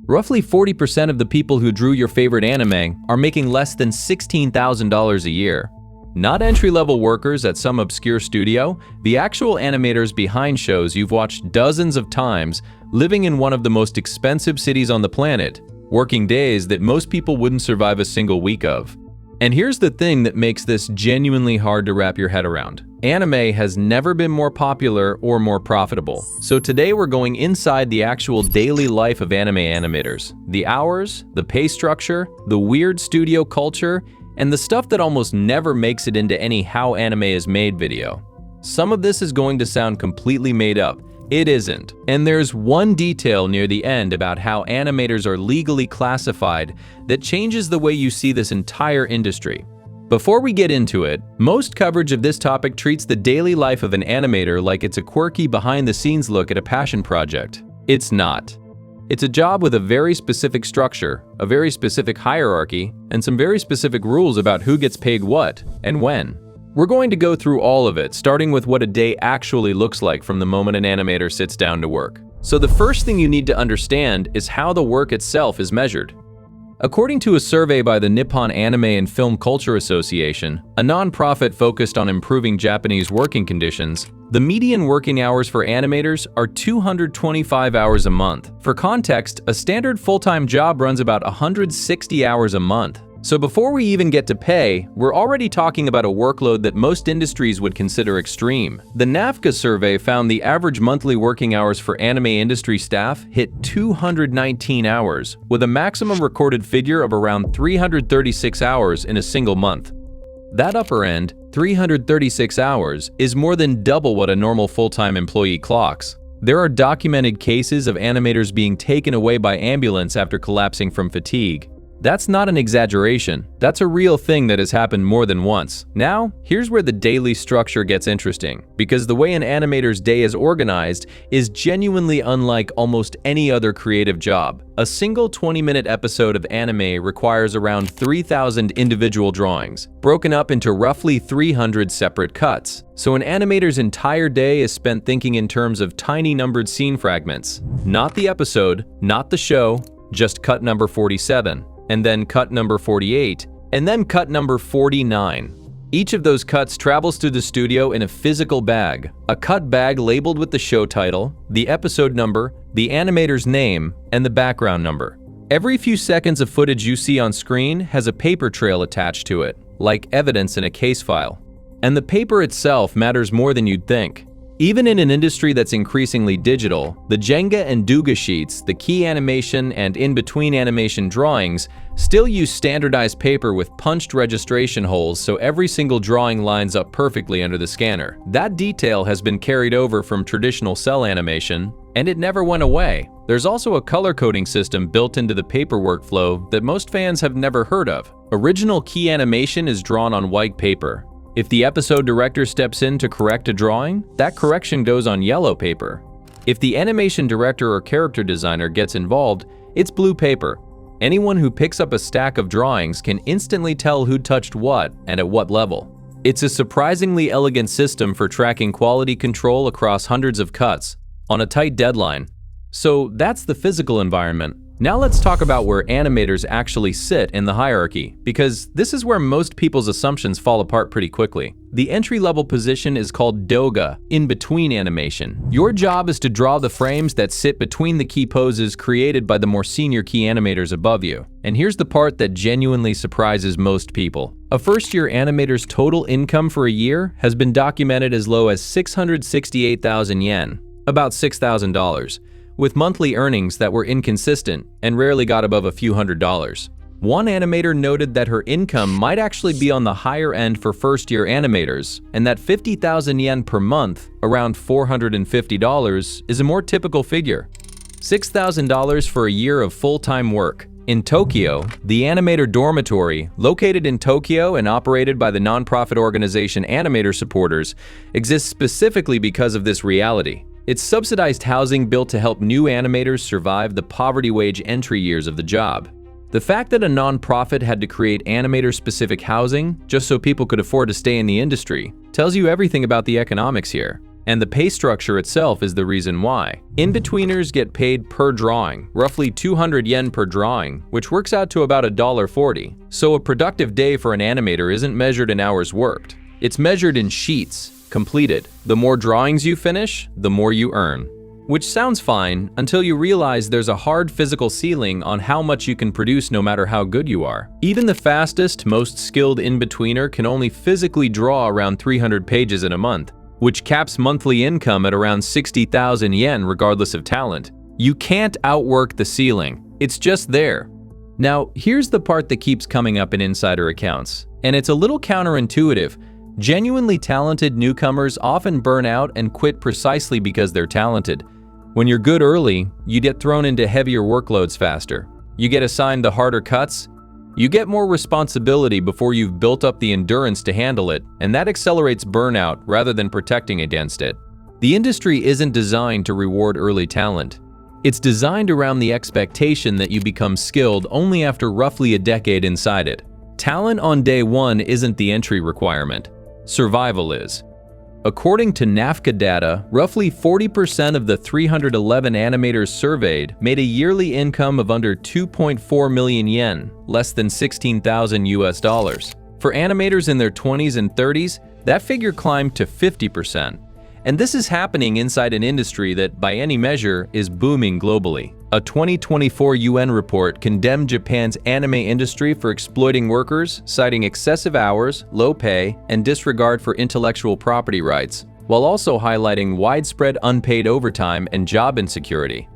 Roughly 40% of the people who drew your favorite anime are making less than $16,000 a year. Not entry-level workers at some obscure studio, the actual animators behind shows you've watched dozens of times, living in one of the most expensive cities on the planet, working days that most people wouldn't survive a single week of. And here's the thing that makes this genuinely hard to wrap your head around. Anime has never been more popular or more profitable. So today we're going inside the actual daily life of anime animators. The hours, the pay structure, the weird studio culture, and the stuff that almost never makes it into any How Anime Is Made video. Some of this is going to sound completely made up. It isn't. And there's one detail near the end about how animators are legally classified that changes the way you see this entire industry. Before we get into it, most coverage of this topic treats the daily life of an animator like it's a quirky behind-the-scenes look at a passion project. It's not. It's a job with a very specific structure, a very specific hierarchy, and some very specific rules about who gets paid what and when. We're going to go through all of it, starting with what a day actually looks like from the moment an animator sits down to work. So the first thing you need to understand is how the work itself is measured. According to a survey by the Nippon Anime and Film Culture Association, a non-profit focused on improving Japanese working conditions, the median working hours for animators are 225 hours a month. For context, a standard full-time job runs about 160 hours a month. So before we even get to pay, we're already talking about a workload that most industries would consider extreme. The NAFCA survey found the average monthly working hours for anime industry staff hit 219 hours, with a maximum recorded figure of around 336 hours in a single month. That upper end, 336 hours, is more than double what a normal full-time employee clocks. There are documented cases of animators being taken away by ambulance after collapsing from fatigue. That's not an exaggeration. That's a real thing that has happened more than once. Now, here's where the daily structure gets interesting, because the way an animator's day is organized is genuinely unlike almost any other creative job. A single 20-minute episode of anime requires around 3,000 individual drawings, broken up into roughly 300 separate cuts. So an animator's entire day is spent thinking in terms of tiny numbered scene fragments. Not the episode, not the show, just cut number 47. And then cut number 48, and then cut number 49. Each of those cuts travels through the studio in a physical bag, a cut bag labeled with the show title, the episode number, the animator's name, and the background number. Every few seconds of footage you see on screen has a paper trail attached to it, like evidence in a case file. And the paper itself matters more than you'd think. Even in an industry that's increasingly digital, the Jenga and Douga sheets, the key animation and in-between animation drawings, still use standardized paper with punched registration holes so every single drawing lines up perfectly under the scanner. That detail has been carried over from traditional cell animation, and it never went away. There's also a color coding system built into the paper workflow that most fans have never heard of. Original key animation is drawn on white paper. If the episode director steps in to correct a drawing, that correction goes on yellow paper. If the animation director or character designer gets involved, it's blue paper. Anyone who picks up a stack of drawings can instantly tell who touched what and at what level. It's a surprisingly elegant system for tracking quality control across hundreds of cuts on a tight deadline. So that's the physical environment. Now let's talk about where animators actually sit in the hierarchy, because this is where most people's assumptions fall apart pretty quickly. The entry-level position is called doga, in-between animation. Your job is to draw the frames that sit between the key poses created by the more senior key animators above you. And here's the part that genuinely surprises most people. A first-year animator's total income for a year has been documented as low as 668,000 yen, about $6,000. With monthly earnings that were inconsistent and rarely got above a few $100s. One animator noted that her income might actually be on the higher end for first-year animators, and that 50,000 yen per month, around $450, is a more typical figure. $6,000 for a year of full-time work. In Tokyo, the animator dormitory, located in Tokyo and operated by the nonprofit organization Animator Supporters, exists specifically because of this reality. It's subsidized housing built to help new animators survive the poverty wage entry years of the job. The fact that a nonprofit had to create animator-specific housing just so people could afford to stay in the industry tells you everything about the economics here. and the pay structure itself is the reason why. In-betweeners get paid per drawing, roughly 200 yen per drawing, which works out to about $1.40. So a productive day for an animator isn't measured in hours worked. It's measured in sheets completed. The more drawings you finish, the more you earn. Which sounds fine until you realize there's a hard physical ceiling on how much you can produce no matter how good you are. Even the fastest, most skilled in-betweener can only physically draw around 300 pages in a month, which caps monthly income at around 60,000 yen regardless of talent. You can't outwork the ceiling. It's just there. Now, here's the part that keeps coming up in insider accounts, and it's a little counterintuitive. Genuinely talented newcomers often burn out and quit precisely because they're talented. When you're good early, you get thrown into heavier workloads faster. You get assigned the harder cuts. You get more responsibility before you've built up the endurance to handle it, and that accelerates burnout rather than protecting against it. The industry isn't designed to reward early talent. It's designed around the expectation that you become skilled only after roughly a decade inside it. Talent on day one isn't the entry requirement. Survival is. According to NAFCA data, roughly 40% of the 311 animators surveyed made a yearly income of under 2.4 million yen, less than 16,000 US dollars. For animators in their 20s and 30s, that figure climbed to 50%. And this is happening inside an industry that, by any measure, is booming globally. A 2024 UN report condemned Japan's anime industry for exploiting workers, citing excessive hours, low pay, and disregard for intellectual property rights, while also highlighting widespread unpaid overtime and job insecurity.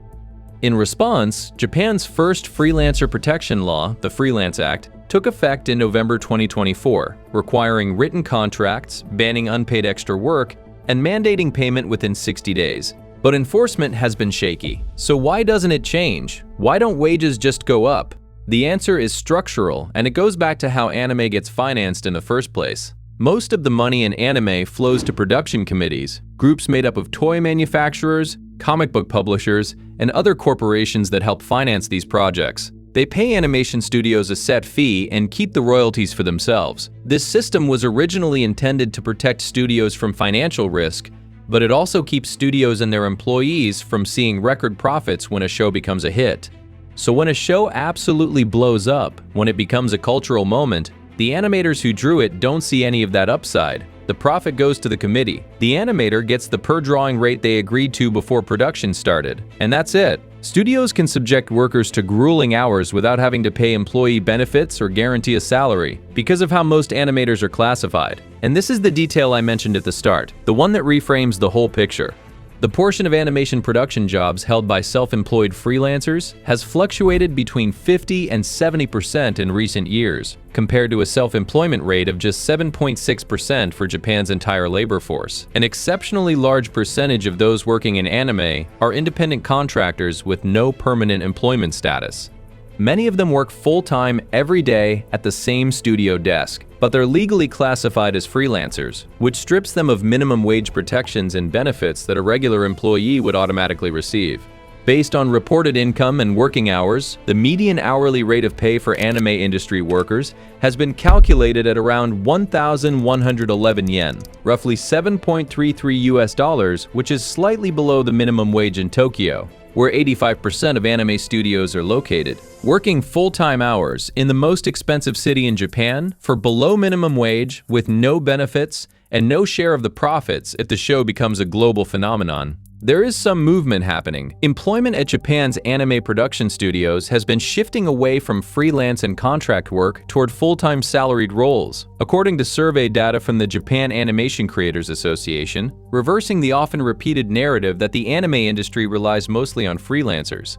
In response, Japan's first freelancer protection law, the Freelance Act, took effect in November 2024, requiring written contracts, banning unpaid extra work, and mandating payment within 60 days. But enforcement has been shaky. So why doesn't it change? Why don't wages just go up? The answer is structural, and it goes back to how anime gets financed in the first place. Most of the money in anime flows to production committees, groups made up of toy manufacturers, comic book publishers, and other corporations that help finance these projects. They pay animation studios a set fee and keep the royalties for themselves. This system was originally intended to protect studios from financial risk, but it also keeps studios and their employees from seeing record profits when a show becomes a hit. So when a show absolutely blows up, when it becomes a cultural moment, the animators who drew it don't see any of that upside. The profit goes to the committee. The animator gets the per drawing rate they agreed to before production started, and that's it. Studios can subject workers to grueling hours without having to pay employee benefits or guarantee a salary because of how most animators are classified. And this is the detail I mentioned at the start, the one that reframes the whole picture. The portion of animation production jobs held by self-employed freelancers has fluctuated between 50 and 70% in recent years, compared to a self-employment rate of just 7.6% for Japan's entire labor force. An exceptionally large percentage of those working in anime are independent contractors with no permanent employment status. Many of them work full-time every day at the same studio desk, but they're legally classified as freelancers, which strips them of minimum wage protections and benefits that a regular employee would automatically receive. Based on reported income and working hours, the median hourly rate of pay for anime industry workers has been calculated at around 1,111 yen, roughly 7.33 US dollars, which is slightly below the minimum wage in Tokyo, where 85% of anime studios are located. Working full-time hours in the most expensive city in Japan for below minimum wage with no benefits and no share of the profits if the show becomes a global phenomenon. There is some movement happening. Employment at Japan's anime production studios has been shifting away from freelance and contract work toward full-time salaried roles, according to survey data from the Japan Animation Creators Association, reversing the often repeated narrative that the anime industry relies mostly on freelancers.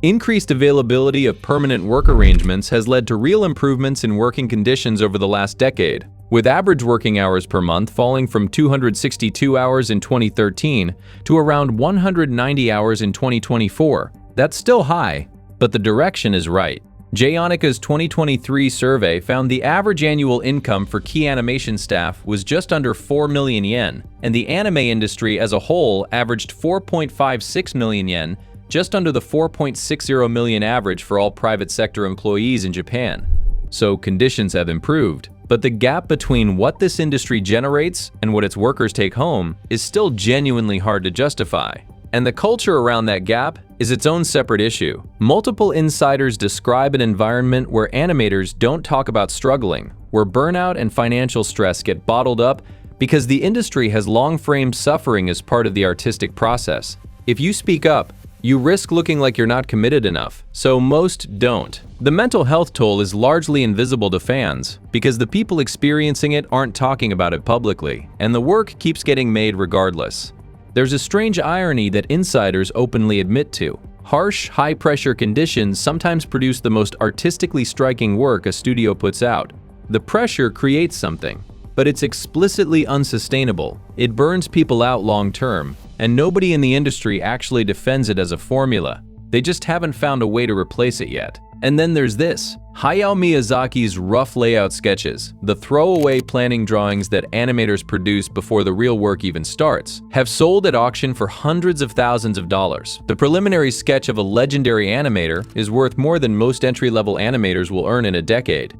Increased availability of permanent work arrangements has led to real improvements in working conditions over the last decade, with average working hours per month falling from 262 hours in 2013 to around 190 hours in 2024. That's still high, but the direction is right. Jaonica's 2023 survey found the average annual income for key animation staff was just under 4 million yen, and the anime industry as a whole averaged 4.56 million yen, just under the 4.60 million average for all private sector employees in Japan. So conditions have improved. But the gap between what this industry generates and what its workers take home is still genuinely hard to justify. And the culture around that gap is its own separate issue. Multiple insiders describe an environment where animators don't talk about struggling, where burnout and financial stress get bottled up because the industry has long framed suffering as part of the artistic process. If you speak up, you risk looking like you're not committed enough, so most don't. The mental health toll is largely invisible to fans because the people experiencing it aren't talking about it publicly, and the work keeps getting made regardless. There's a strange irony that insiders openly admit to. Harsh, high-pressure conditions sometimes produce the most artistically striking work a studio puts out. The pressure creates something, but it's explicitly unsustainable. It burns people out long-term, and nobody in the industry actually defends it as a formula. They just haven't found a way to replace it yet. And then there's this. Hayao Miyazaki's rough layout sketches, the throwaway planning drawings that animators produce before the real work even starts, have sold at auction for hundreds of thousands of dollars. The preliminary sketch of a legendary animator is worth more than most entry-level animators will earn in a decade.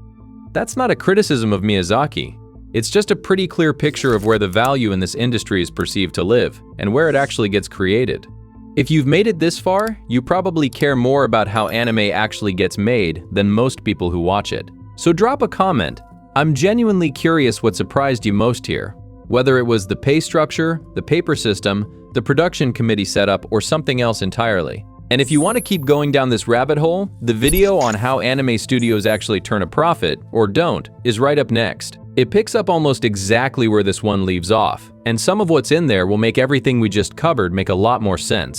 That's not a criticism of Miyazaki. It's just a pretty clear picture of where the value in this industry is perceived to live, and where it actually gets created. If you've made it this far, you probably care more about how anime actually gets made than most people who watch it. So drop a comment. I'm genuinely curious what surprised you most here. Whether it was the pay structure, the paper system, the production committee setup, or something else entirely. And if you want to keep going down this rabbit hole, the video on how anime studios actually turn a profit, or don't, is right up next. It picks up almost exactly where this one leaves off, and some of what's in there will make everything we just covered make a lot more sense.